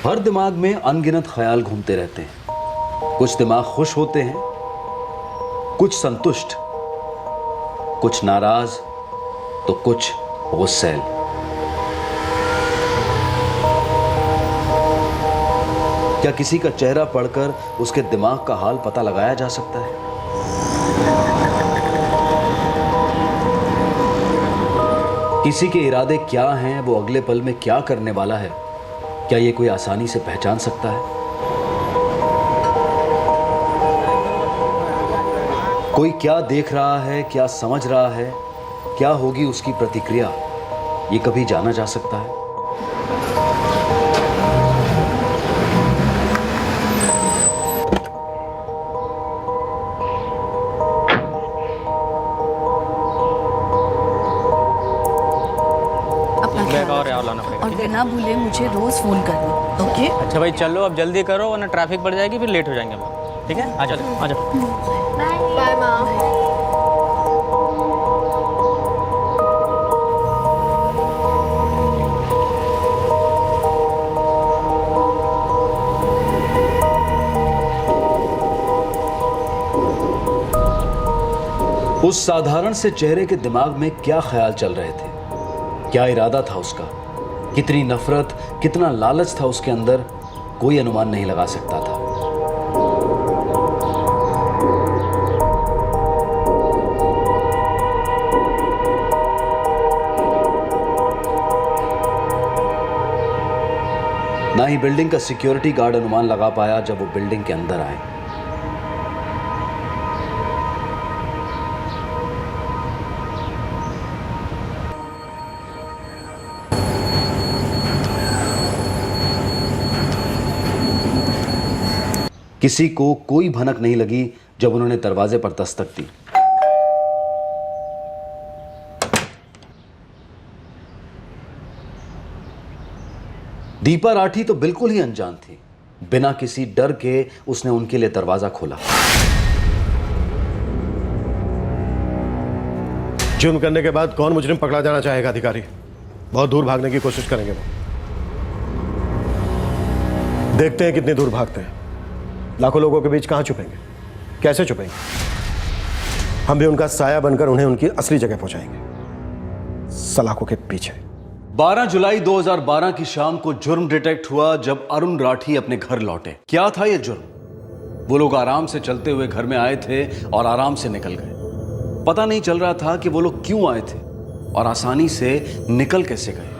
हर दिमाग में अनगिनत ख्याल घूमते रहते हैं। कुछ दिमाग खुश होते हैं, कुछ संतुष्ट, कुछ नाराज, तो कुछ गुस्सैल। क्या किसी का चेहरा पढ़कर उसके दिमाग का हाल पता लगाया जा सकता है? किसी के इरादे क्या हैं, वो अगले पल में क्या करने वाला है, क्या ये कोई आसानी से पहचान सकता है? कोई क्या देख रहा है, क्या समझ रहा है, क्या होगी उसकी प्रतिक्रिया, ये कभी जाना जा सकता है? और बिना भूले मुझे रोज फोन करना, ओके? अच्छा भाई चलो अब जल्दी करो वरना ट्रैफिक बढ़ जाएगी, फिर लेट हो जाएंगे हम। ठीक है, आ जाओ आ जाओ। बाय माँ। उस साधारण से चेहरे के दिमाग में क्या ख्याल चल रहे थे, क्या इरादा था उसका, कितनी नफरत, कितना लालच था उसके अंदर, कोई अनुमान नहीं लगा सकता था। ना ही बिल्डिंग का सिक्योरिटी गार्ड अनुमान लगा पाया जब वो बिल्डिंग के अंदर आए। किसी को कोई भनक नहीं लगी जब उन्होंने दरवाजे पर दस्तक दी। दीपा राठी तो बिल्कुल ही अनजान थी। बिना किसी डर के उसने उनके लिए दरवाजा खोला। जुर्म करने के बाद कौन मुजरिम पकड़ा जाना चाहेगा अधिकारी? बहुत दूर भागने की कोशिश करेंगे वो। देखते हैं कितनी दूर भागते हैं। लाखों लोगों के बीच कहां छुपेंगे, कैसे छुपेंगे? हम भी उनका साया बनकर उन्हें उनकी असली जगह पहुंचाएंगे, सलाखों के पीछे। 12 जुलाई 2012 की शाम को जुर्म डिटेक्ट हुआ जब अरुण राठी अपने घर लौटे। क्या था यह जुर्म? वो लोग आराम से चलते हुए घर में आए थे और आराम से निकल गए। पता नहीं चल रहा था कि वो लोग क्यों आए थे और आसानी से निकल कैसे गए।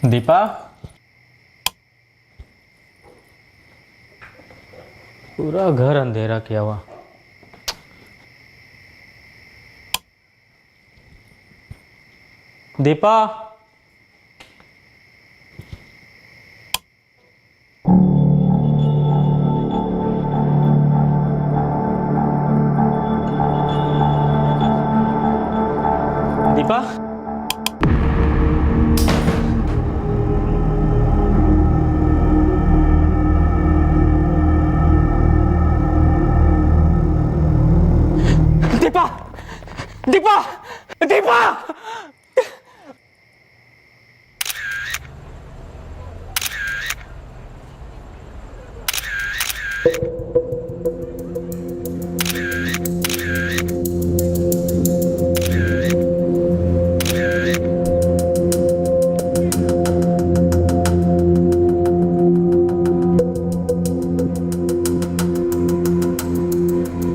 दीपा, पूरा घर अंधेरा किया हुआ। दीपा, दीपा, दीपा, दीपा, दीपा।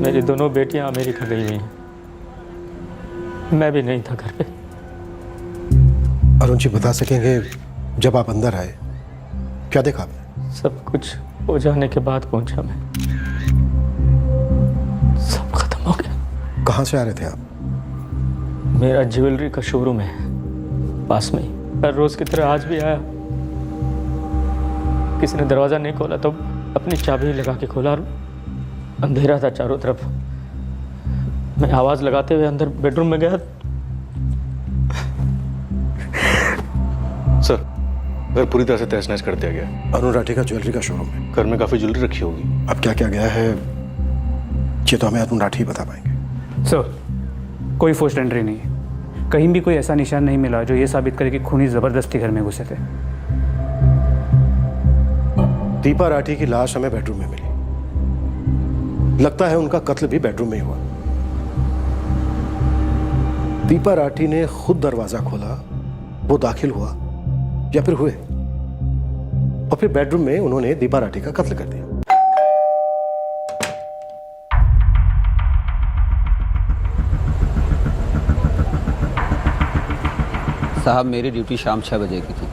मेरी दोनों बेटियां अमेरिका गई हुई हैं। मैं भी नहीं था घर पे। अरुण जी बता सकेंगे जब आप अंदर आए क्या देखा आपने? सब कुछ हो जाने के बाद पहुंचा मैं। सब खत्म हो गया। कहाँ से आ रहे थे आप? मेरा ज्वेलरी का शोरूम है, पास में ही। हर रोज की तरह आज भी आया। किसी ने दरवाज़ा नहीं खोला तो अपनी चाबी लगा के खोला और अंधेरा था चारों तरफ। मैं आवाज़ लगाते हुए अंदर बेडरूम में गया। सर, घर पूरी तरह से तहस नहस कर दिया गया है। अरुण राठी का ज्वेलरी का शोरूम है। घर में काफ़ी ज्वेलरी रखी होगी। अब क्या क्या गया है ये तो हमें अरुण राठी ही बता पाएंगे। सर, कोई फोर्स्ड एंट्री नहीं है। कहीं भी कोई ऐसा निशान नहीं मिला जो ये साबित करे कि खूनी जबरदस्ती घर में घुसे थे। दीपा राठी की लाश हमें बेडरूम में मिली। लगता है उनका कत्ल भी बेडरूम में ही हुआ। दीपा राठी ने खुद दरवाजा खोला, वो दाखिल हुआ या फिर हुए और फिर बेडरूम में उन्होंने दीपा राठी का कत्ल कर दिया। साहब, मेरी ड्यूटी शाम 6 बजे की थी।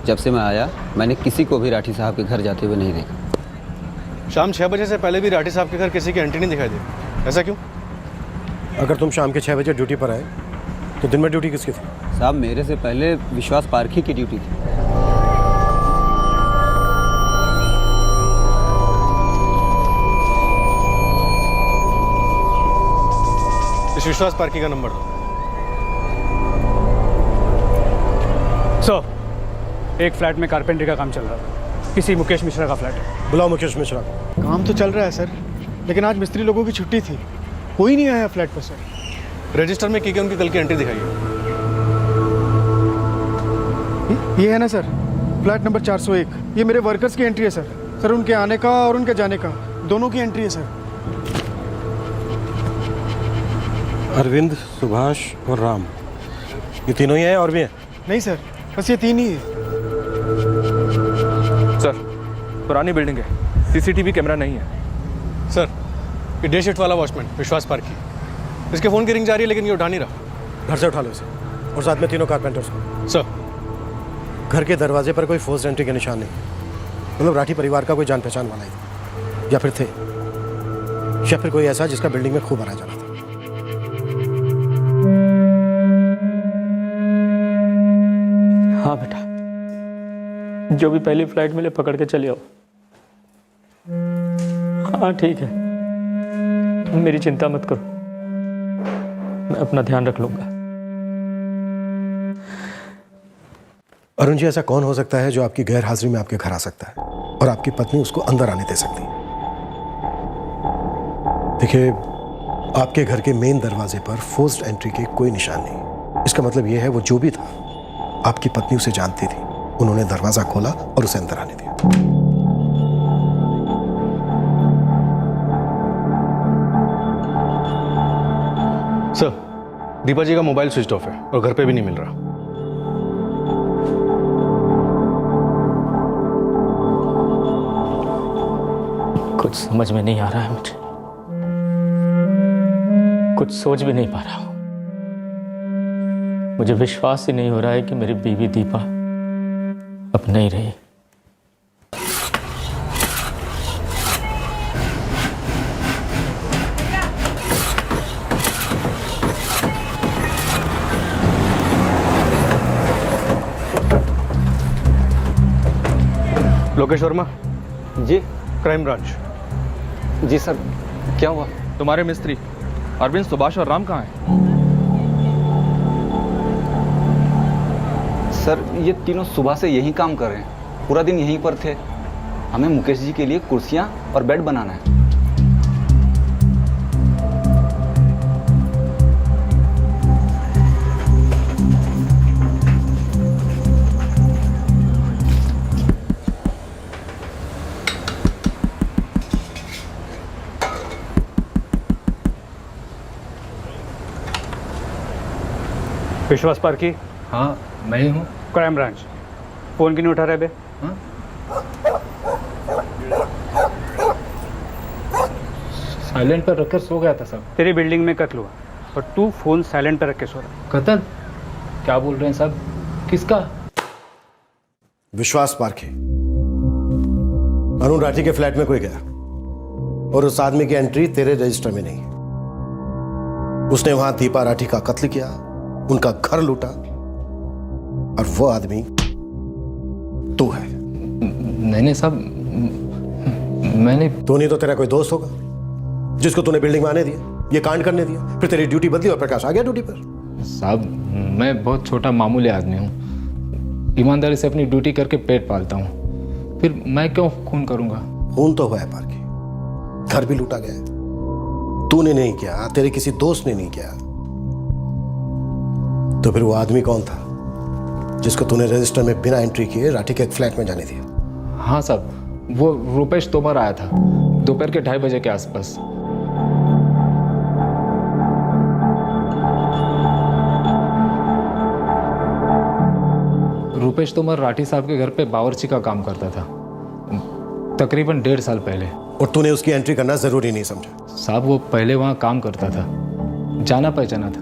जब से मैं आया मैंने किसी को भी राठी साहब के घर जाते हुए नहीं देखा। शाम 6 बजे से पहले भी राठी साहब के घर किसी की एंट्री नहीं दिखाई दी। ऐसा क्यों? अगर तुम शाम के 6 बजे ड्यूटी पर आए तो दिन में ड्यूटी किसकी थी? साहब, मेरे से पहले विश्वास पारखी की ड्यूटी थी। इस विश्वास पार्की का नंबर दो। सर, एक फ्लैट में कारपेंटरी का काम चल रहा था। किसी मुकेश मिश्रा का फ्लैट है। बुलाओ मुकेश मिश्रा को। काम तो चल रहा है सर, लेकिन आज मिस्त्री लोगों की छुट्टी थी, कोई नहीं आया फ्लैट पर सर। रजिस्टर में की उनकी कल की एंट्री दिखाई है। ये है ना सर, फ्लैट नंबर 401। ये मेरे वर्कर्स की एंट्री है सर। सर, उनके आने का और उनके जाने का दोनों की एंट्री है सर। अरविंद, सुभाष और राम, ये तीनों ही हैं और भी हैं? नहीं सर, बस ये तीन ही है। सर, पुरानी बिल्डिंग है, सीसीटीवी कैमरा नहीं है। सर, ये डे शिफ्ट वाला वॉचमैन विश्वास पार्की, इसके फ़ोन की रिंग जा रही है लेकिन ये उठा नहीं रहा। घर से उठा लो इसे और साथ में तीनों कारपेंटर्स को। सर, घर के दरवाजे पर कोई फोर्स एंट्री के निशान नहीं, मतलब राठी परिवार का कोई जान पहचान वाला ही या फिर थे, या फिर कोई ऐसा जिसका बिल्डिंग में खूब आना जाना था। हाँ बेटा, जो भी पहली फ्लाइट मिले पकड़ के चले आओ। हाँ ठीक है, मेरी चिंता मत करो, मैं अपना ध्यान रख लूंगा। अरुण जी, ऐसा कौन हो सकता है जो आपकी गैर हाजिरी में आपके घर आ सकता है और आपकी पत्नी उसको अंदर आने दे सकती है? देखिए, आपके घर के मेन दरवाजे पर फोर्स्ड एंट्री के कोई निशान नहीं। इसका मतलब यह है वो जो भी था, आपकी पत्नी उसे जानती थी। उन्होंने दरवाजा खोला और उसे अंदर आने दिया। सर, दीपा जी का मोबाइल स्विच ऑफ है और घर पे भी नहीं मिल रहा। कुछ समझ में नहीं आ रहा है मुझे, कुछ सोच भी नहीं पा रहा हूं। मुझे विश्वास ही नहीं हो रहा है कि मेरी बीवी दीपा अब नहीं रही। लोकेश वर्मा जी क्राइम ब्रांच। जी सर, क्या हुआ? तुम्हारे मिस्त्री अरविंद, सुभाष और राम कहाँ हैं? सर, ये तीनों सुबह से यही काम कर रहे हैं, पूरा दिन यहीं पर थे। हमें मुकेश जी के लिए कुर्सियां और बेड बनाना है। विश्वास पार्की? हाँ, मैं ही हूँ। Crime branch. फोन क्यों नहीं उठा रहे बे? साइलेंट पर रखकर सो गया था सब। तेरी बिल्डिंग में कत्ल हुआ और तू फोन साइलेंट पर रख के सो रहा। कत्ल? क्या बोल रहे हैं सब? किसका? विश्वास पार्की। अरुण राठी के फ्लैट में कोई गया और उस आदमी की एंट्री तेरे रजिस्टर में नहीं। उसने वहां दीपा राठी का कत्ल किया, उनका घर लूटा और वो आदमी तू है। नहीं नहीं साहब, मैंने तू नहीं तो तेरा कोई दोस्त होगा जिसको तूने बिल्डिंग में आने दिया, ये कांड करने दिया, फिर तेरी ड्यूटी बदली और प्रकाश आ गया ड्यूटी पर। साहब मैं बहुत छोटा मामूली आदमी हूँ, ईमानदारी से अपनी ड्यूटी करके पेट पालता हूँ, फिर मैं क्यों खून करूँगा? खून तो हुआ है पार्की, घर भी लूटा गया है। तूने नहीं किया, तेरे किसी दोस्त ने नहीं किया, तो फिर वो आदमी कौन था जिसको तूने रजिस्टर में बिना एंट्री किए राठी के एक फ्लैट में जाने दिया? हाँ साहब, वो रुपेश तोमर आया था दोपहर के 2:30 बजे के आसपास। रुपेश तोमर राठी साहब के घर पे बावर्ची का काम करता था, तकरीबन 1.5 साल पहले। और तूने उसकी एंट्री करना जरूरी नहीं समझा? साहब वो पहले वहाँ काम करता था, जाना पहचाना था,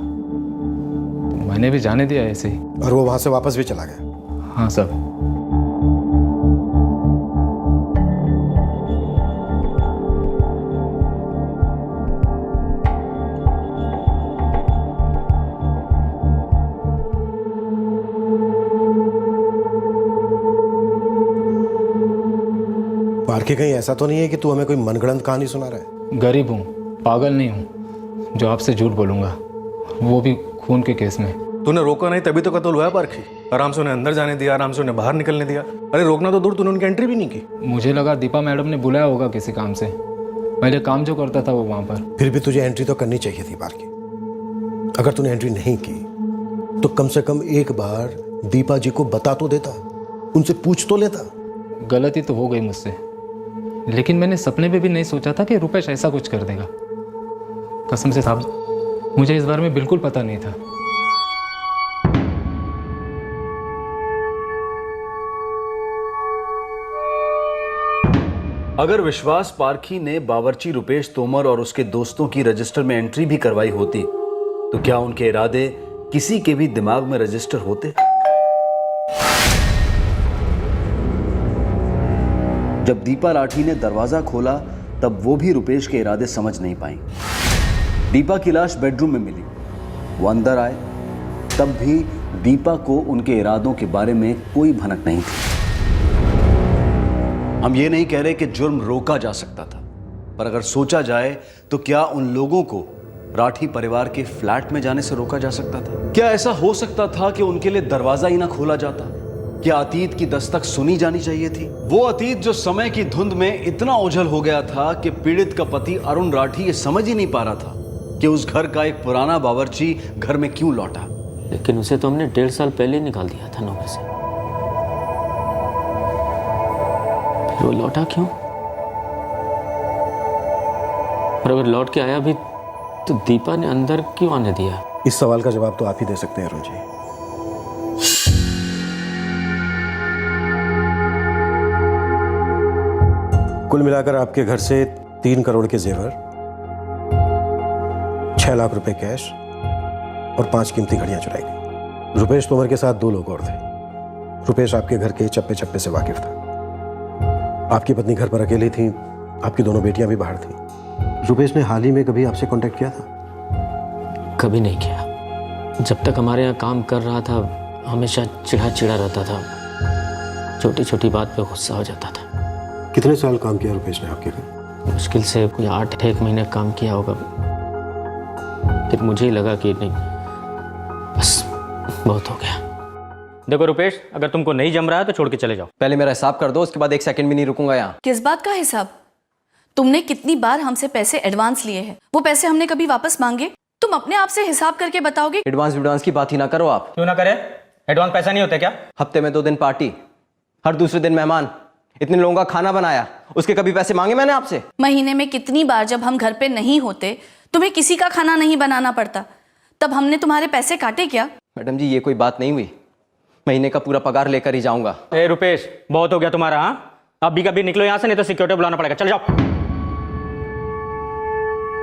तो मैंने भी जाने दिया ऐसे ही। और वो वहां से वापस भी चला गया? हाँ साहब। पार्की कहीं ऐसा तो नहीं है कि तू हमें कोई मनगढ़ंत कहानी सुना रहा है? गरीब हूँ, पागल नहीं हूँ जो आपसे झूठ बोलूँगा, वो भी खून के केस में। तूने रोका नहीं तभी तो कत्ल हुआ है पार्की। आराम से उन्हें अंदर जाने दिया, आराम से उन्हें बाहर निकलने दिया। अरे रोकना तो दूर, तूने उनकी एंट्री भी नहीं की। मुझे लगा दीपा मैडम ने बुलाया होगा किसी काम से, पहले काम जो करता था वो वहाँ पर। फिर भी तुझे एंट्री तो करनी चाहिए थी पार्की। अगर तूने एंट्री नहीं की तो कम से कम एक बार दीपा जी को बता तो देता, उनसे पूछ तो लेता। गलती तो हो गई मुझसे, लेकिन मैंने सपने में भी नहीं सोचा था कि रुपेश ऐसा कुछ कर देगा। कसम से साहब, मुझे इस बारे में बिल्कुल पता नहीं था। अगर विश्वास पारखी ने बावर्ची रुपेश तोमर और उसके दोस्तों की रजिस्टर में एंट्री भी करवाई होती तो क्या उनके इरादे किसी के भी दिमाग में रजिस्टर होते? जब दीपा राठी ने दरवाजा खोला तब वो भी रुपेश के इरादे समझ नहीं पाई। दीपा की लाश बेडरूम में मिली, वो अंदर आए तब भी दीपा को उनके इरादों के बारे में कोई भनक नहीं थी। हम ये नहीं कह रहे कि जुर्म रोका जा सकता था, पर अगर सोचा जाए तो क्या उन लोगों को राठी परिवार के फ्लैट में जाने से रोका जा सकता था? क्या ऐसा हो सकता था कि उनके लिए दरवाजा ही ना खोला जाता? क्या अतीत की दस्तक सुनी जानी चाहिए थी? वो अतीत जो समय की धुंध में इतना ओझल हो गया था कि पीड़ित का पति अरुण राठी ये समझ ही नहीं पा रहा था कि उस घर का एक पुराना बावर्ची घर में क्यों लौटा। लेकिन उसे तो हमने 1.5 साल पहले निकाल दिया था नौकरी से, फिर वो लौटा क्यों? और अगर लौट के आया भी तो दीपा ने अंदर क्यों आने दिया? इस सवाल का जवाब तो आप ही दे सकते हैं अरुण जी। कुल मिलाकर आपके घर से 3 करोड़ के जेवर, 6 लाख रुपए कैश और 5 कीमती घड़ियां चुराई गई। रुपेश तोमर के साथ 2 लोग और थे। रुपेश आपके घर के चप्पे चप्पे से वाकिफ था। आपकी पत्नी घर पर अकेली थी, आपकी दोनों बेटियां भी बाहर थीं। रुपेश ने हाल ही में कभी आपसे कांटेक्ट किया था? कभी नहीं किया। जब तक हमारे यहाँ काम कर रहा था हमेशा चिढ़ा चिढ़ा रहता था, छोटी छोटी बात पे गुस्सा हो जाता था। कितने साल काम किया रुपेश ने आपके घर? मुश्किल से कोई 8-1 महीने काम किया होगा। फिर मुझे ही लगा कि नहीं, बस बहुत हो गया। देखो रुपेश, अगर तुमको नहीं जम रहा है तो छोड़ के चले जाओ। पहले मेरा हिसाब कर दो, उसके बाद 1 सेकंड भी नहीं रुकूंगा यहाँ। किस बात का हिसाब? तुमने कितनी बार हमसे पैसे एडवांस लिए हैं? वो पैसे हमने कभी वापस मांगे? तुम अपने आप से हिसाब करके बताओगे? एडवांस की बात ही ना करो आप। क्यों ना करे? एडवांस पैसा नहीं होता क्या? हफ्ते में 2 दिन पार्टी, हर दूसरे दिन मेहमान, इतने लोगों का खाना बनाया, उसके कभी पैसे मांगे मैंने आपसे? महीने में कितनी बार जब हम घर पे नहीं होते, तुम्हें किसी का खाना नहीं बनाना पड़ता, तब हमने तुम्हारे पैसे काटे क्या? मैडम जी ये कोई बात नहीं हुई, महीने का पूरा पगार लेकर ही जाऊंगा। ए रुपेश, बहुत हो गया तुम्हारा। हाँ, अब भी कभी निकलो यहाँ से, नहीं तो सिक्योरिटी बुलाना पड़ेगा। चल जाओ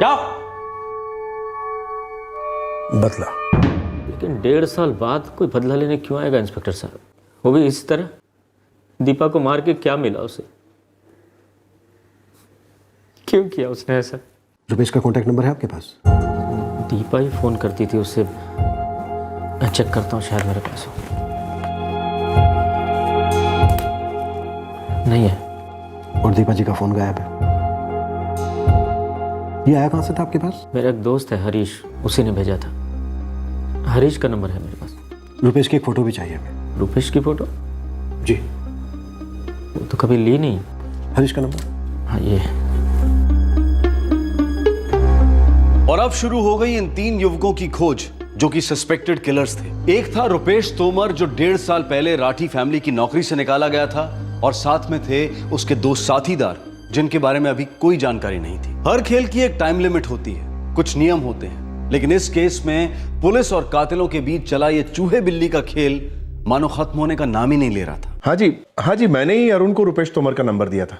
जाओ। बदला? लेकिन 1.5 साल बाद कोई बदला लेने क्यों आएगा इंस्पेक्टर साहब? वो भी इस तरह? दीपा को मार के क्या मिला उसे? क्यों किया उसने ऐसा? रुपेश का कांटेक्ट नंबर है आपके पास? दीपा ही फोन करती थी उससे। मैं चेक करता हूँ, शायद मेरे पास हो। नहीं है। और दीपा जी का फोन गायब है। ये आया कहाँ से था आपके पास? मेरा एक दोस्त है हरीश, उसी ने भेजा था। हरीश का नंबर है मेरे पास। रुपेश की एक फोटो भी चाहिए हमें। रुपेश की फोटो? जी। वो तो कभी ली नहीं। हरीश का नंबर? हाँ ये। और अब शुरू हो गई इन 3 युवकों की खोज जो कि सस्पेक्टेड किलर्स थे। एक था रुपेश तोमर जो 1.5 साल पहले राठी फैमिली की नौकरी से निकाला गया था, और साथ में थे उसके 2 साथीदार जिनके बारे में अभी कोई जानकारी नहीं थी। हर खेल की एक टाइम लिमिट होती है, कुछ नियम होते हैं, लेकिन इस केस में पुलिस और कातिलों के बीच चला ये चूहे बिल्ली का खेल मानो खत्म होने का नाम ही नहीं ले रहा था। हाँ जी, मैंने ही अरुण को रुपेश तोमर का नंबर दिया था।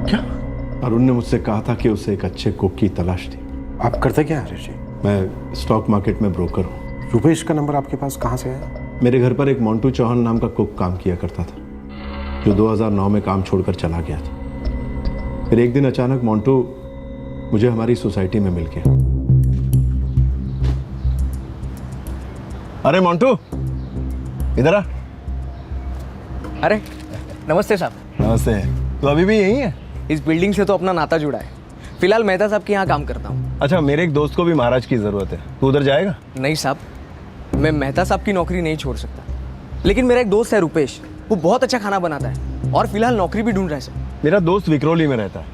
क्या? अरुण ने मुझसे कहा था कि उसे एक अच्छे कुक की तलाश थी। आप करते क्या हरीश जी? मैं स्टॉक मार्केट में ब्रोकर हूँ। रुपेश का नंबर आपके पास कहाँ से आया? मेरे घर पर एक मोंटू चौहान नाम का कुक काम किया करता था, जो 2009 में काम छोड़कर चला गया था। फिर एक दिन अचानक मोंटू मुझे हमारी सोसाइटी में मिल गया। अरे मोंटू, इधर आ। अरे नमस्ते साहब। नमस्ते। तो अभी भी यही है? इस बिल्डिंग से तो अपना नाता जुड़ा है। फिलहाल मेहता साहब के यहाँ काम करता हूँ। अच्छा, मेरे एक दोस्त को भी महाराज की जरूरत है, तू उधर जाएगा? नहीं साहब, मैं मेहता साहब की नौकरी नहीं छोड़ सकता, लेकिन मेरा एक दोस्त है रुपेश, वो बहुत अच्छा खाना बनाता है और फिलहाल नौकरी भी ढूंढ रहा है सर। मेरा दोस्त विक्रोली में रहता है,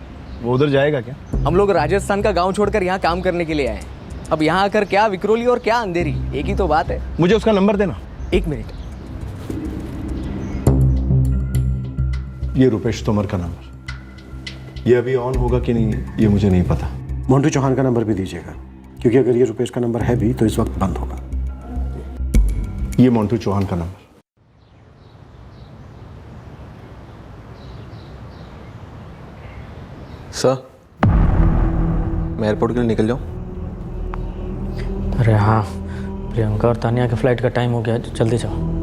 वो उधर जाएगा क्या? हम लोग राजस्थान का गाँव छोड़कर यहाँ काम करने के लिए आए हैं। अब यहाँ आकर क्या विक्रोली और क्या अंधेरी, एक ही तो बात है। मुझे उसका नंबर देना। 1 मिनट। ये रुपेश तोमर का नंबर, ये अभी ऑन होगा कि नहीं ये मुझे नहीं पता। मोंटू चौहान का नंबर भी दीजिएगा, क्योंकि अगर ये रुपेश का नंबर है भी तो इस वक्त बंद होगा। ये मोंटू चौहान का नंबर। सर, मैं एयरपोर्ट के लिए निकल जाऊं? अरे हाँ, प्रियंका और तानिया के फ्लाइट का टाइम हो गया, जल्दी जाओ।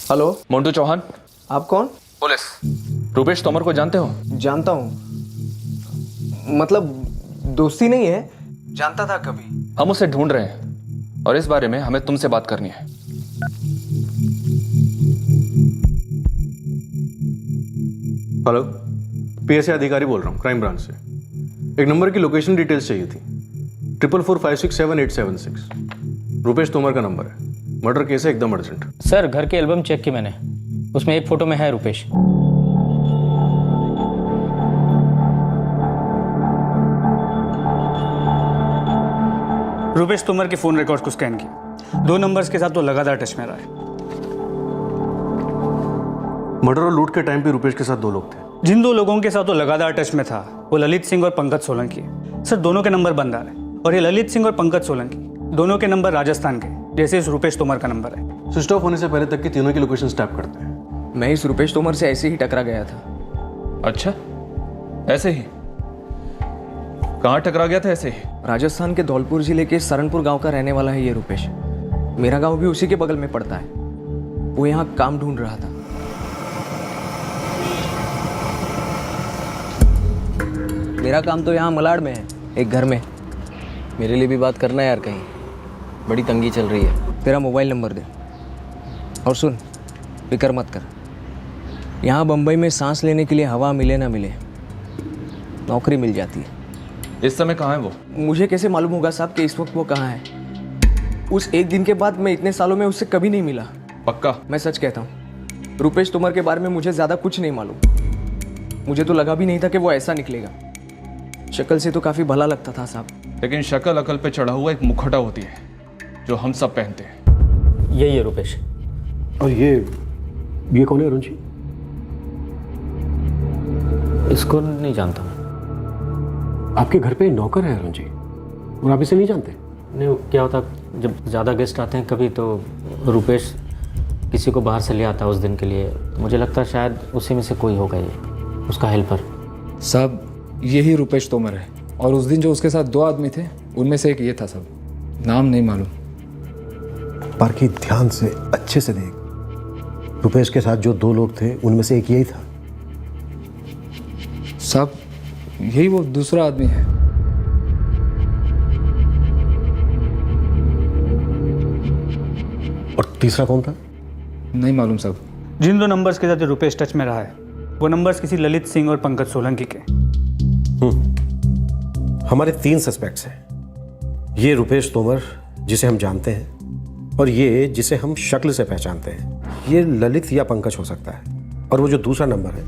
हेलो, मोंटू चौहान। आप कौन? पुलिस। रुपेश तोमर को जानते हो? जानता हूँ, मतलब दोस्ती नहीं है, जानता था कभी। हम उसे ढूंढ रहे हैं और इस बारे में हमें तुमसे बात करनी है। हेलो, पीएसए अधिकारी बोल रहा हूँ, क्राइम ब्रांच से। एक नंबर की लोकेशन डिटेल्स चाहिए थी। 4445678676। रुपेश तोमर का नंबर है, मर्डर केस है, एकदम अर्जेंट। सर, घर के एल्बम चेक की मैंने, उसमें एक फोटो में है रुपेश। रुपेश तोमर के फ़ोन रिकॉर्ड्स को स्कैन किया, 2 नंबर्स के साथ वो लगातार टच में रहा है। मर्डर और लूट के टाइम पे रुपेश के साथ 2 लोग थे। जिन 2 लोगों के साथ वो लगातार टच में था वो ललित सिंह और पंकज सोलंकी। सर, दोनों के नंबर बंद आ रहे हैं, और ये ललित सिंह और पंकज सोलंकी दोनों के नंबर राजस्थान के, जैसे इस रुपेश तोमर का नंबर है। स्विच ऑफ होने से पहले तक की तीनों की लोकेशन टैप करते हैं। मैं इस रुपेश तोमर से ऐसे ही टकरा गया था। अच्छा, ऐसे ही? कहाँ टकरा गया था ऐसे ही? राजस्थान के धौलपुर जिले के सरनपुर गांव का रहने वाला है ये रुपेश। मेरा गांव भी उसी के बगल में पड़ता है। वो यहाँ काम ढूंढ रहा था। मेरा काम तो यहाँ मलाड में है, एक घर में। मेरे लिए भी बात करना है यार, कहीं बड़ी तंगी चल रही है। तेरा मोबाइल नंबर दे, और सुन, फिक्र मत कर। यहाँ बम्बई में सांस लेने के लिए हवा मिले ना मिले, नौकरी मिल जाती है। इस समय कहाँ है वो? मुझे कैसे मालूम होगा साहब कि इस वक्त वो कहाँ है? उस एक दिन के बाद मैं इतने सालों में उससे कभी नहीं मिला। पक्का? मैं सच कहता हूँ, रुपेश तोमर के बारे में मुझे ज़्यादा कुछ नहीं मालूम। मुझे तो लगा भी नहीं था कि वो ऐसा निकलेगा। शक्ल से तो काफ़ी भला लगता था साहब। लेकिन शक्ल अकल पे चढ़ा हुआ एक मुखौटा होती है जो हम सब पहनते हैं। यही है रुपेश, और ये कौन है अरुण जी? इसको नहीं जानता मैं। आपके घर पे नौकर है अरुण जी, और आप इसे नहीं जानते? नहीं, वो क्या होता जब ज़्यादा गेस्ट आते हैं कभी तो रुपेश किसी को बाहर से ले आता है उस दिन के लिए। मुझे लगता है शायद उसी में से कोई होगा ये, उसका हेल्पर। साहब यही रुपेश तोमर है, और उस दिन जो उसके साथ 2 आदमी थे उनमें से एक ये था साहब, नाम नहीं मालूम। पार्की ध्यान से अच्छे से देख, रुपेश के साथ जो 2 लोग थे उनमें से एक यही था। साहब यही वो दूसरा आदमी है। और तीसरा कौन था? नहीं मालूम साहब। जिन 2 नंबर्स के साथ रुपेश टच में रहा है वो नंबर्स किसी ललित सिंह और पंकज सोलंकी के। हमारे 3 सस्पेक्ट्स हैं। ये रुपेश तोमर जिसे हम जानते हैं, और ये जिसे हम शक्ल से पहचानते हैं। ये ललित या पंकज हो सकता है, और वो जो दूसरा नंबर है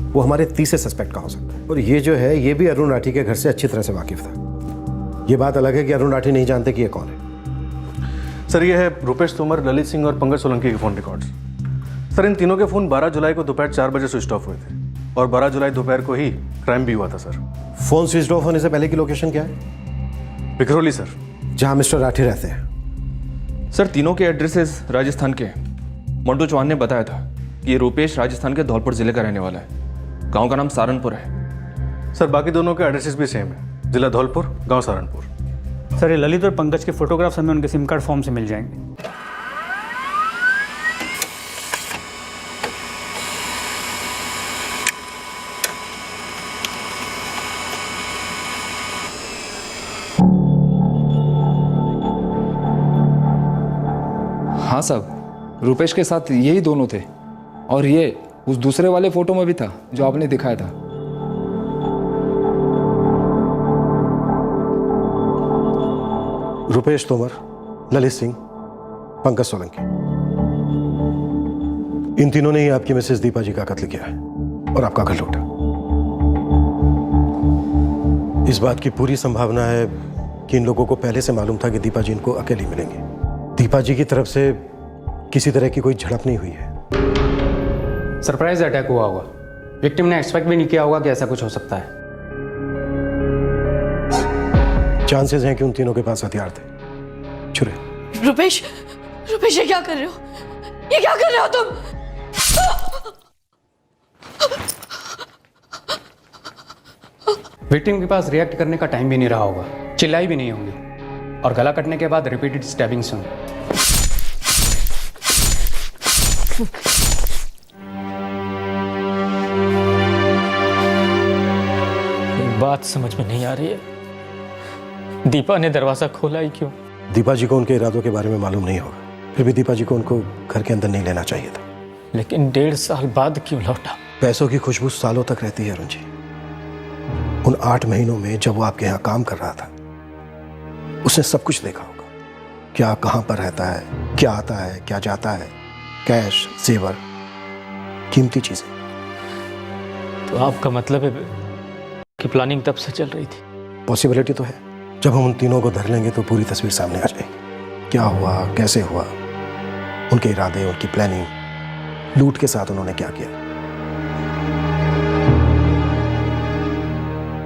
वो हमारे तीसरे सस्पेक्ट का हो सकता है। और ये जो है ये भी अरुण राठी के घर से अच्छी तरह से वाकिफ था। ये बात अलग है कि अरुण राठी नहीं जानते कि ये कौन है। सर ये है रुपेश तोमर, ललित सिंह और पंकज सोलंकी के फ़ोन रिकॉर्ड्स। सर इन तीनों के फ़ोन 12 जुलाई को दोपहर 4 बजे स्विच ऑफ हुए थे, और 12 जुलाई दोपहर को ही क्राइम भी हुआ था। सर फोन स्विच ऑफ होने से पहले की लोकेशन क्या है? विक्रोली सर, जहाँ मिस्टर राठी रहते हैं। सर तीनों के एड्रेसेस राजस्थान के हैं। मंटू चौहान ने बताया था कि ये रुपेश राजस्थान के धौलपुर जिले का रहने वाला है। गांव का नाम सहारनपुर है। सर बाकी दोनों के एड्रेसेस भी सेम है, जिला धौलपुर, गांव सहारनपुर। सर ये ललित और पंकज के फोटोग्राफ्स हमें उनके सिम कार्ड फॉर्म से मिल जाएंगे। हाँ साहब, रुपेश के साथ यही दोनों थे, और ये उस दूसरे वाले फोटो में भी था जो आपने दिखाया था। रुपेश तोमर, ललित सिंह, पंकज सोलंकी, इन तीनों ने ही आपकी मिसेस दीपा जी का कत्ल किया है और आपका घर लूटा। इस बात की पूरी संभावना है कि इन लोगों को पहले से मालूम था कि दीपा जी इनको अकेली मिलेंगी। दीपा जी की तरफ से किसी तरह की कोई झड़प नहीं हुई है। सरप्राइज अटैक हुआ होगा। विक्टिम ने एक्सपेक्ट भी नहीं किया होगा कि ऐसा कुछ हो सकता है। चांसेस हैं कि उन तीनों के पास हथियार थे, छुरे। रुपेश, रुपेश ये क्या कर रहे हो? ये क्या कर रहे हो तुम? विक्टिम के पास रिएक्ट करने का टाइम भी नहीं रहा होगा, चिल्लाई भी नहीं होंगी, और गला कटने के बाद रिपीटेड स्टैबिंग सुन। बात समझ में नहीं आ रही है, दीपा ने दरवाजा खोला ही क्यों? दीपा जी को उनके इरादों के बारे में मालूम नहीं होगा, फिर भी दीपा जी को उनको घर के अंदर नहीं लेना चाहिए था। लेकिन 1.5 साल बाद क्यों लौटा? पैसों की खुशबू सालों तक रहती है अरुण जी। उन 8 महीनों में जब वो आपके यहाँ काम कर रहा था, उसने सब कुछ देखा होगा। क्या कहाँ पर रहता है, क्या आता है, क्या जाता है, कैश, जेवर, कीमती चीजें। तो आपका मतलब है कि प्लानिंग तब से चल रही थी? पॉसिबिलिटी तो है। जब हम उन तीनों को धर लेंगे तो पूरी तस्वीर सामने आ जाएगी। क्या हुआ, कैसे हुआ, उनके इरादे, उनकी प्लानिंग, लूट के साथ उन्होंने क्या किया।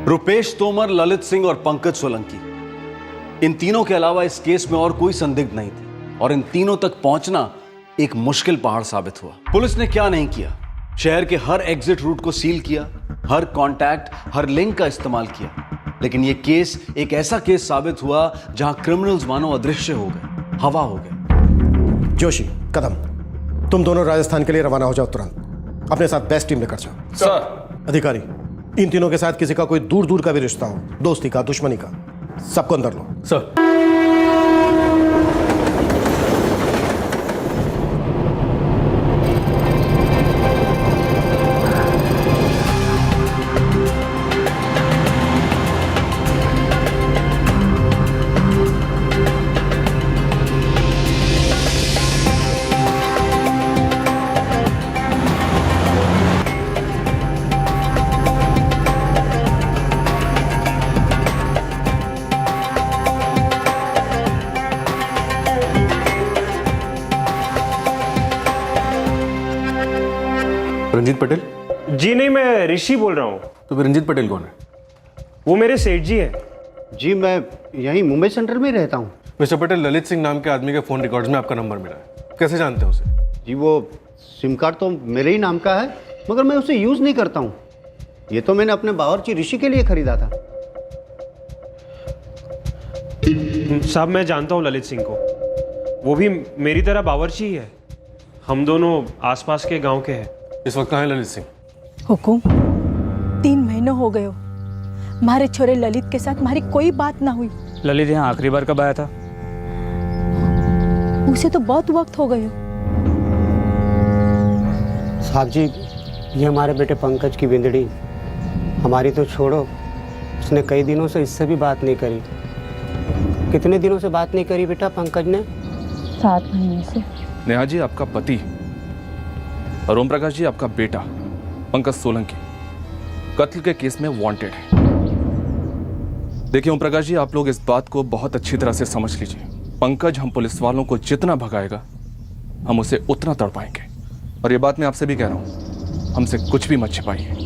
रुपेश तोमर, ललित सिंह और पंकज सोलंकी, इन तीनों के अलावा इस केस में और कोई संदिग्ध नहीं थे, और इन तीनों तक पहुंचना एक मुश्किल पहाड़ साबित हुआ। पुलिस ने क्या नहीं किया, शहर के हर एग्जिट रूट को सील किया, हर कांटेक्ट, हर लिंक का इस्तेमाल किया, लेकिन यह केस एक ऐसा केस साबित हुआ जहां क्रिमिनल्स मानो अदृश्य हो गए, हवा हो गए। जोशी, कदम, तुम दोनों राजस्थान के लिए रवाना हो जाओ तुरंत। अपने साथ बेस्ट टीम लेकर जाओ। सर। अधिकारी, इन तीनों के साथ किसी का कोई दूर दूर का भी रिश्ता हो, दोस्ती का, दुश्मनी का, सबको अंदर लो। सर। रंजीत पटेल? जी नहीं, मैं ऋषि बोल रहा हूँ। तो फिर रंजीत पटेल कौन है? वो मेरे सेठ जी हैं। जी मैं यहीं मुंबई सेंट्रल में रहता हूँ। मिस्टर पटेल, ललित सिंह नाम के आदमी के फ़ोन रिकॉर्ड्स में आपका नंबर मिला है। कैसे जानते हैं उसे? जी वो सिम कार्ड तो मेरे ही नाम का है, मगर मैं उसे यूज़ नहीं करता हूँ। ये तो मैंने अपने बावर्ची ऋषि के लिए खरीदा था। साहब मैं जानता हूँ ललित सिंह को, वो भी मेरी तरह बावर्ची ही है। हम दोनों आसपास के गांव के हैं। इस वक्त कहाँ है ललित सिंह? हुकुम, 3 महीने हो गए हो, हमारे छोरे ललित के साथ हमारी कोई बात ना हुई। ललित यहाँ आखिरी बार कब आया था? उसे तो बहुत वक्त हो गए हो। साहब जी, ये हमारे बेटे पंकज की बिंदड़ी, हमारी तो छोड़ो, उसने कई दिनों से इससे भी बात नहीं करी। कितने दिनों से बात नहीं करी बेटा पंकज ने? 7 महीने से। नेहा जी आपका पति और ओम प्रकाश जी आपका बेटा पंकज सोलंकी कत्ल के केस में वांटेड है। देखिए ओम प्रकाश जी, आप लोग इस बात को बहुत अच्छी तरह से समझ लीजिए। पंकज हम पुलिस वालों को जितना भगाएगा हम उसे उतना तड़पाएंगे। और ये बात मैं आपसे भी कह रहा हूं, हमसे कुछ भी मत छिपाइए,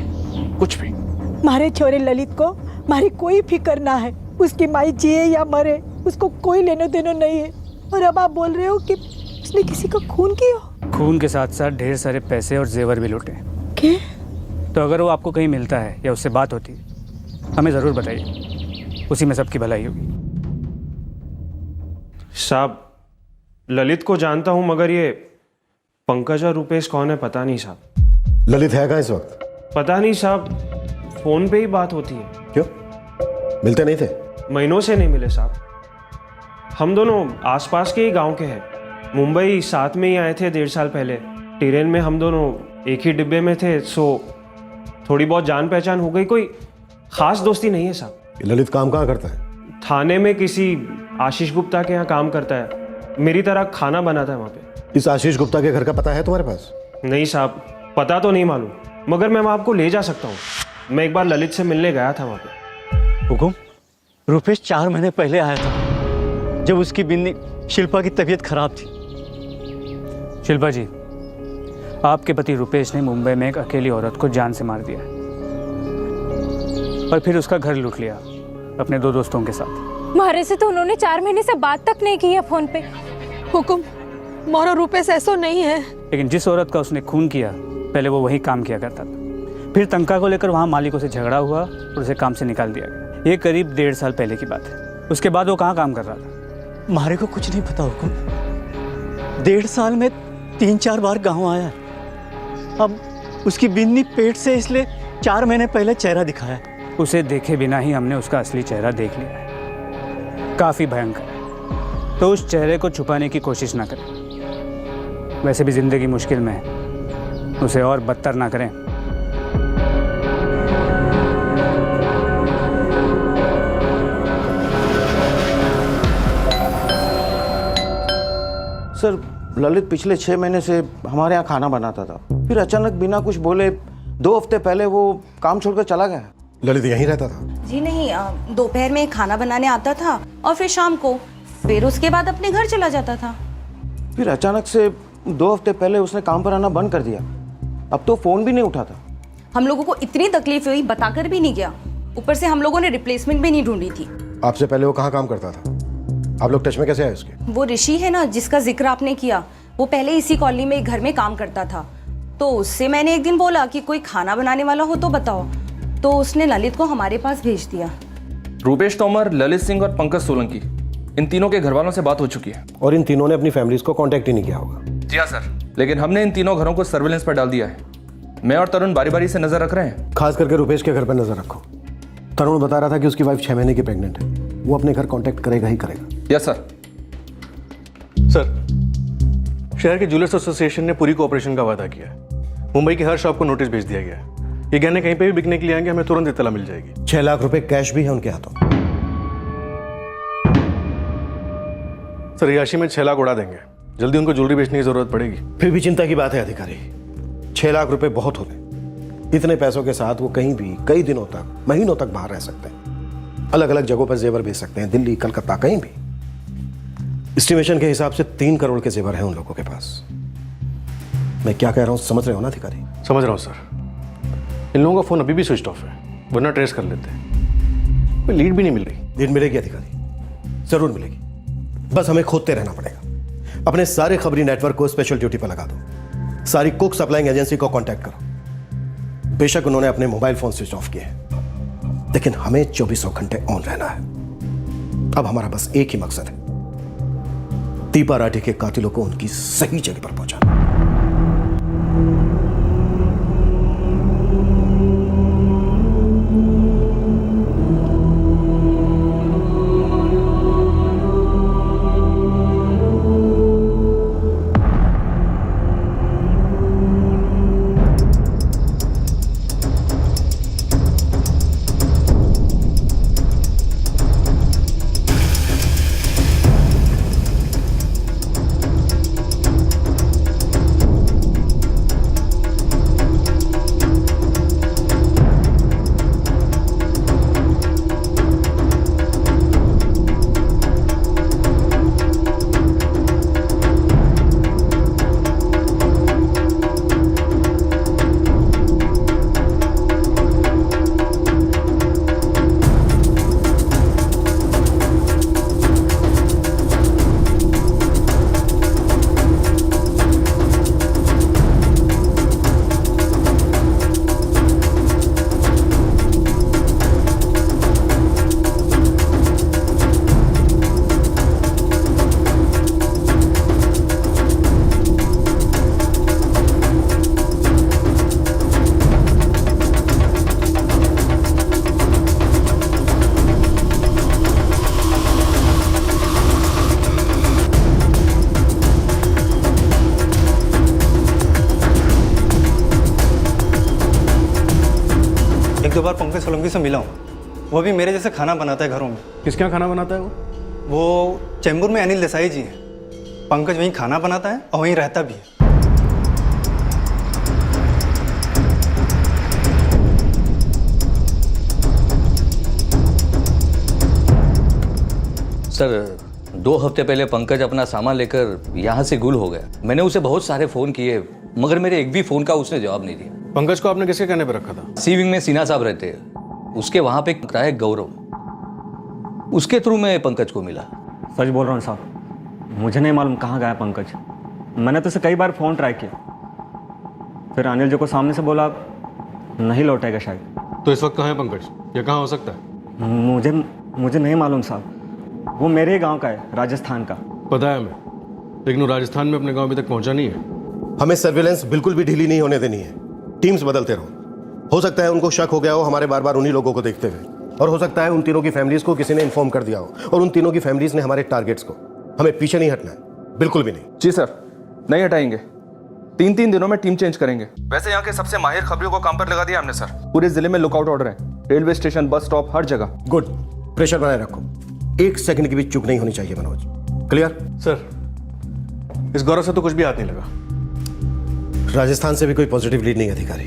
कुछ भी। हमारे छोरे ललित को हमारी कोई फिक्र ना है। उसकी माई जिए या मरे, उसको कोई लेनो देनो नहीं है। और अब आप बोल रहे हो कि उसने किसी का खून किया? खून के साथ साथ ढेर सारे पैसे और जेवर भी लूटे। क्या? तो अगर वो आपको कहीं मिलता है या उससे बात होती है, हमें ज़रूर बताइए, उसी में सबकी भलाई होगी। साहब ललित को जानता हूँ, मगर ये पंकज और रुपेश कौन है पता नहीं साहब। ललित है कहाँ इस वक्त? पता नहीं साहब, फोन पे ही बात होती है। क्यों, मिलते नहीं थे? महीनों से नहीं मिले साहब। हम दोनों आसपास के ही गांव के हैं। मुंबई साथ में ही आए थे 1.5 साल पहले। ट्रेन में हम दोनों एक ही डिब्बे में थे, सो थोड़ी बहुत जान पहचान हो गई। कोई खास दोस्ती नहीं है साहब। ललित काम कहाँ करता है? थाने में किसी आशीष गुप्ता के यहाँ काम करता है। मेरी तरह खाना बनाता है वहाँ पे। इस आशीष गुप्ता के घर का पता है तुम्हारे पास? नहीं साहब, पता तो नहीं मालूम, मगर मैं वहाँ आपको ले जा सकता हूँ। मैं एक बार ललित से मिलने गया था वहाँ पे। हुकुम, रुपेश 4 महीने पहले आया था, जब उसकी बिन्नी शिल्पा की तबीयत खराब थी। शिल्पा जी, आपके पति रुपेश ने मुंबई में एक अकेली औरत को जान से मार दिया और फिर उसका घर लूट लिया अपने 2 दोस्तों के साथ। हमारे से तो उन्होंने 4 महीने से बात तक नहीं की है फोन पे। हुकुम, मोरो रुपेश ऐसा नहीं है। लेकिन जिस औरत का उसने खून किया, पहले वो वही काम किया करता था। फिर तनख्वाह को लेकर वहाँ मालिकों से झगड़ा हुआ और उसे काम से निकाल दिया गया। ये करीब 1.5 साल पहले की बात है। उसके बाद वो कहाँ काम कर रहा था? हमारे को कुछ नहीं पता हुकुम। 1.5 साल में 3-4 बार गांव आया। अब उसकी बिन्नी पेट से, इसलिए 4 महीने पहले चेहरा दिखाया। उसे देखे बिना ही हमने उसका असली चेहरा देख लिया है। काफ़ी भयंकर। तो उस चेहरे को छुपाने की कोशिश ना करें। वैसे भी ज़िंदगी मुश्किल में है, उसे और बदतर ना करें। सर, ललित पिछले 6 महीने से हमारे यहाँ खाना बनाता था, फिर अचानक बिना कुछ बोले 2 हफ्ते पहले वो काम छोड़कर चला गया। ललित यहीं रहता था? जी नहीं, दोपहर में खाना बनाने आता था और फिर शाम को, फिर उसके बाद अपने घर चला जाता था। फिर अचानक से 2 हफ्ते पहले उसने काम पर आना बंद कर दिया। अब तो फ़ोन भी नहीं उठाता। हम लोगों को इतनी तकलीफ हुई, बताकर भी नहीं गया। ऊपर से हम लोगों ने रिप्लेसमेंट भी नहीं ढूंढी थी। आपसे पहले वो कहाँ काम करता था? आप लोग टच में कैसे आए उसके? वो ऋषि है ना, जिसका जिक्र आपने किया, वो पहले इसी कॉलोनी में एक घर में काम करता था। तो उससे मैंने एक दिन बोला कि कोई खाना बनाने वाला हो तो बताओ। तो उसने ललित को हमारे पास भेज दिया। रूपेश तोमर, ललित सिंह और पंकज सोलंकी, इन तीनों के घर वालों से बात हो चुकी है। और इन तीनों ने अपनी फैमिलीज को कांटेक्ट ही नहीं किया होगा? जी हाँ सर, लेकिन हमने इन तीनों घरों को सर्विलेंस पर डाल दिया है। मैं और तरुण बारी बारी से नजर रख रहे हैं। खास करके रुपेश के घर पर नजर रखो। तरुण बता रहा था कि उसकी वाइफ 6 महीने की प्रेग्नेंट है। वो अपने घर कांटेक्ट करेगा ही करेगा। Yes sir. सर, शहर के ज्वेलर्स एसोसिएशन ने पूरी कोऑपरेशन का वादा किया है। मुंबई की हर शॉप को नोटिस भेज दिया गया है। ये गहने कहीं पे भी बिकने के लिए आएंगे, हमें तुरंत इत्तला मिल जाएगी। 6 लाख रुपए कैश भी है उनके हाथों। सर, याशी में 6 लाख उड़ा देंगे। जल्दी उनको ज्वेलरी बेचने की जरूरत पड़ेगी। फिर भी चिंता की बात है अधिकारी। 6 लाख रुपए बहुत होते। इतने पैसों के साथ वो कहीं भी कई दिनों तक, महीनों तक बाहर रह सकते हैं। अलग अलग जगहों पर जेवर बेच सकते हैं, दिल्ली, कलकत्ता, कहीं भी। एस्टिमेशन के हिसाब से 3 करोड़ के जेवर हैं उन लोगों के पास। मैं क्या कह रहा हूँ समझ रहे हो ना अधिकारी? समझ रहा हूँ सर। इन लोगों का फ़ोन अभी भी स्विच ऑफ है, वरना ट्रेस कर लेते हैं। कोई लीड भी नहीं मिल रही। लीड मिलेगी अधिकारी, ज़रूर मिलेगी। बस हमें खोदते रहना पड़ेगा। अपने सारे खबरी नेटवर्क को स्पेशल ड्यूटी पर लगा दो। सारी कुक सप्लाइंग एजेंसी को कांटेक्ट करो। बेशक उन्होंने अपने मोबाइल फोन स्विच ऑफ किए हैं, लेकिन हमें 24 घंटे ऑन रहना है। अब हमारा बस एक ही मकसद है, दीपा राठी के कातिलों को उनकी सही जगह पर पहुंचाना। दो बार पंकज सोलंकी से मिला हूँ। वो भी मेरे जैसे खाना बनाता है घरों में। किसके यहाँ खाना बनाता है वो चैम्बूर में अनिल देसाई जी हैं। पंकज वहीं खाना बनाता है और वहीं रहता भी है। सर 2 हफ्ते पहले पंकज अपना सामान लेकर यहाँ से गुल हो गया। मैंने उसे बहुत सारे फ़ोन किए, मगर मेरे एक भी फ़ोन का उसने जवाब नहीं दिया। पंकज को आपने किसके कहने पर रखा था? सी विंग में सिन्हा साहब रहते हैं, उसके वहाँ पे किराया गौरव, उसके थ्रू मैं पंकज को मिला। सच बोल रहा हूँ साहब, मुझे नहीं मालूम कहाँ गया पंकज। मैंने तो उसे कई बार फ़ोन ट्राई किया, फिर अनिल जी को सामने से बोला नहीं लौटेगा शायद। तो इस वक्त कहाँ है पंकज? ये कहाँ हो सकता है? मुझे नहीं मालूम साहब। वो मेरे गांव का है, राजस्थान का। पता है हमें, लेकिन वो राजस्थान में अपने गांव अभी तक पहुंचा नहीं है। हमें सर्विलेंस बिल्कुल भी ढीली नहीं होने देनी है। टीम्स बदलते रहो। हो सकता है उनको शक हो गया हो हमारे बार बार उन्हीं लोगों को देखते हुए, और हो सकता है उन तीनों की फैमिलीज को किसी ने इन्फॉर्म कर दिया हो, और उन तीनों की फैमिलीज ने हमारे टारगेट्स को। हमें पीछे नहीं हटना है, बिल्कुल भी नहीं। जी सर, नहीं हटाएंगे। 3 दिनों में टीम चेंज करेंगे। वैसे यहाँ के सबसे माहिर खबरियों को काम पर लगा दिया हमने सर। पूरे जिले में लुकआउट ऑर्डर है, रेलवे स्टेशन, बस स्टॉप, हर जगह। गुड, प्रेशर बनाए रखो। 1 सेकंड की भी चूक नहीं होनी चाहिए मनोज। क्लियर? सर, इस गौरव से तो कुछ भी हाथ नहीं लगा। राजस्थान से भी कोई पॉजिटिव लीड नहीं अधिकारी।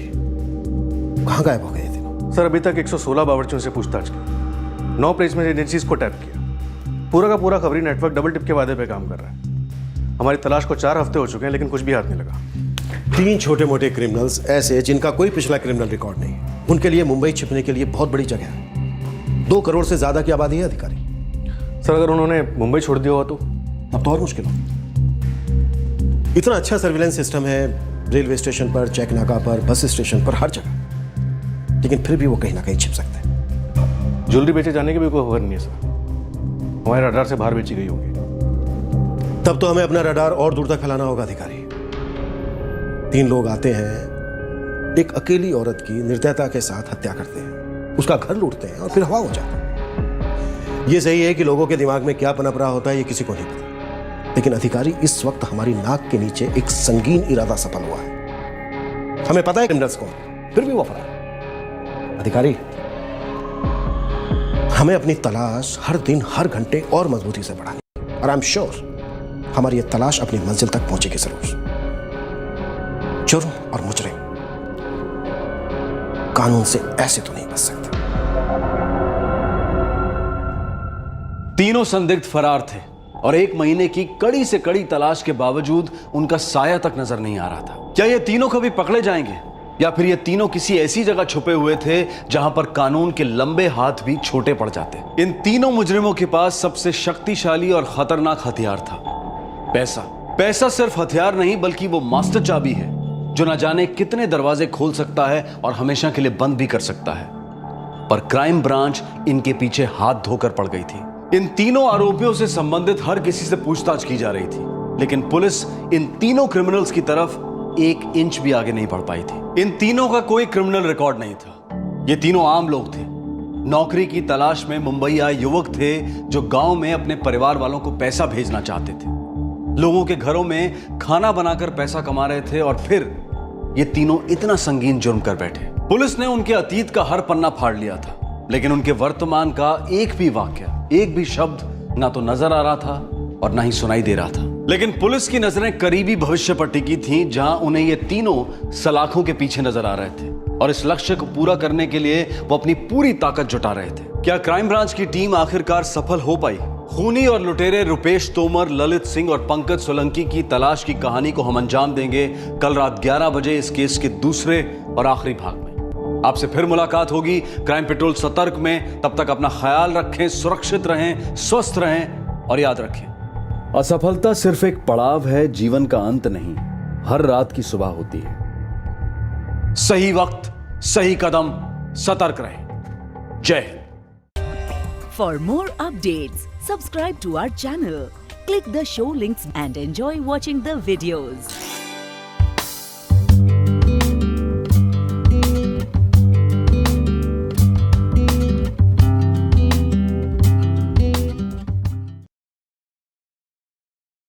कहाँ गायब हो गए थे? सर अभी तक 116 बावर्चियों से पूछताछ की, 9 प्लेसमेंट एजेंसीज को टैप किया। पूरा का पूरा खबरी नेटवर्क डबल टिप के वादे पे काम कर रहा है। हमारी तलाश को 4 हफ्ते हो चुके हैं, लेकिन कुछ भी हाथ नहीं लगा। 3 छोटे मोटे क्रिमिनल्स ऐसे जिनका कोई पिछला क्रिमिनल रिकॉर्ड नहीं, उनके लिए मुंबई छिपने के लिए बहुत बड़ी जगह है। 2 करोड़ से ज्यादा की आबादी है अधिकारी। सर अगर उन्होंने मुंबई छोड़ दिया हुआ तो अब तो और मुश्किल हो। इतना अच्छा सर्विलेंस सिस्टम है रेलवे स्टेशन पर, चेक नाका पर, बस स्टेशन पर, हर जगह, लेकिन फिर भी वो कहीं ना कहीं छिप सकते हैं। ज्वेलरी बेचे जाने की भी कोई खबर नहीं है सर। हमारे रडार से बाहर बेची गई होगी। तब तो हमें अपना रडार और दूर तक फैलाना होगा अधिकारी। 3 लोग आते हैं, एक अकेली औरत की निर्दयता के साथ हत्या करते हैं, उसका घर लूटते हैं और फिर हवा हो जाता है। ये सही है कि लोगों के दिमाग में क्या पनप रहा होता है ये किसी को नहीं पता, लेकिन अधिकारी इस वक्त हमारी नाक के नीचे एक संगीन इरादा सफल हुआ है। हमें पता है क्रिमिनल्स कौन, फिर भी वो फरार। अधिकारी, हमें अपनी तलाश हर दिन हर घंटे और मजबूती से बढ़ानी है, और आई एम श्योर हमारी ये तलाश अपनी मंजिल तक पहुंचेगी जरूर। जुर्म और मुजरिम कानून से ऐसे तो नहीं बच सकते। तीनों संदिग्ध फरार थे और 1 महीने की कड़ी से कड़ी तलाश के बावजूद उनका साया तक नजर नहीं आ रहा था। क्या ये तीनों कभी पकड़े जाएंगे, या फिर ये तीनों किसी ऐसी जगह छुपे हुए थे जहां पर कानून के लंबे हाथ भी छोटे पड़ जाते? इन तीनों मुजरिमों के पास सबसे शक्तिशाली और खतरनाक हथियार था, पैसा। पैसा सिर्फ हथियार नहीं बल्कि वो मास्टर चाबी है जो न जाने कितने दरवाजे खोल सकता है और हमेशा के लिए बंद भी कर सकता है। पर क्राइम ब्रांच इनके पीछे हाथ धोकर पड़ गई थी। इन तीनों आरोपियों से संबंधित हर किसी से पूछताछ की जा रही थी, लेकिन पुलिस इन तीनों क्रिमिनल्स की तरफ 1 इंच भी आगे नहीं बढ़ पाई थी। इन तीनों का कोई क्रिमिनल रिकॉर्ड नहीं था। ये तीनों आम लोग थे, नौकरी की तलाश में मुंबई आए युवक थे जो गांव में अपने परिवार वालों को पैसा भेजना चाहते थे। लोगों के घरों में खाना बनाकर पैसा कमा रहे थे और फिर ये तीनों इतना संगीन जुर्म कर बैठे। पुलिस ने उनके अतीत का हर पन्ना फाड़ लिया था, लेकिन उनके वर्तमान का एक भी वाक्य, एक भी शब्द ना तो नजर आ रहा था और ना ही सुनाई दे रहा था। लेकिन पुलिस की नजरें करीबी भविष्य पर टिकी थीं, जहां उन्हें ये तीनों सलाखों के पीछे नजर आ रहे थे और इस लक्ष्य को पूरा करने के लिए वो अपनी पूरी ताकत जुटा रहे थे। क्या क्राइम ब्रांच की टीम आखिरकार सफल हो पाई? खूनी और लुटेरे रुपेश तोमर, ललित सिंह और पंकज सोलंकी की तलाश की कहानी को हम अंजाम देंगे कल रात 11 बजे इस केस के दूसरे और आखिरी भाग में। आपसे फिर मुलाकात होगी क्राइम पेट्रोल सतर्क में। तब तक अपना ख्याल रखें, सुरक्षित रहें, स्वस्थ रहें और याद रखें, असफलता सिर्फ एक पड़ाव है, जीवन का अंत नहीं। हर रात की सुबह होती है। सही वक्त, सही कदम, सतर्क रहें। जय Hind. For more updates, subscribe to our channel, click the show links and enjoy watching the videos.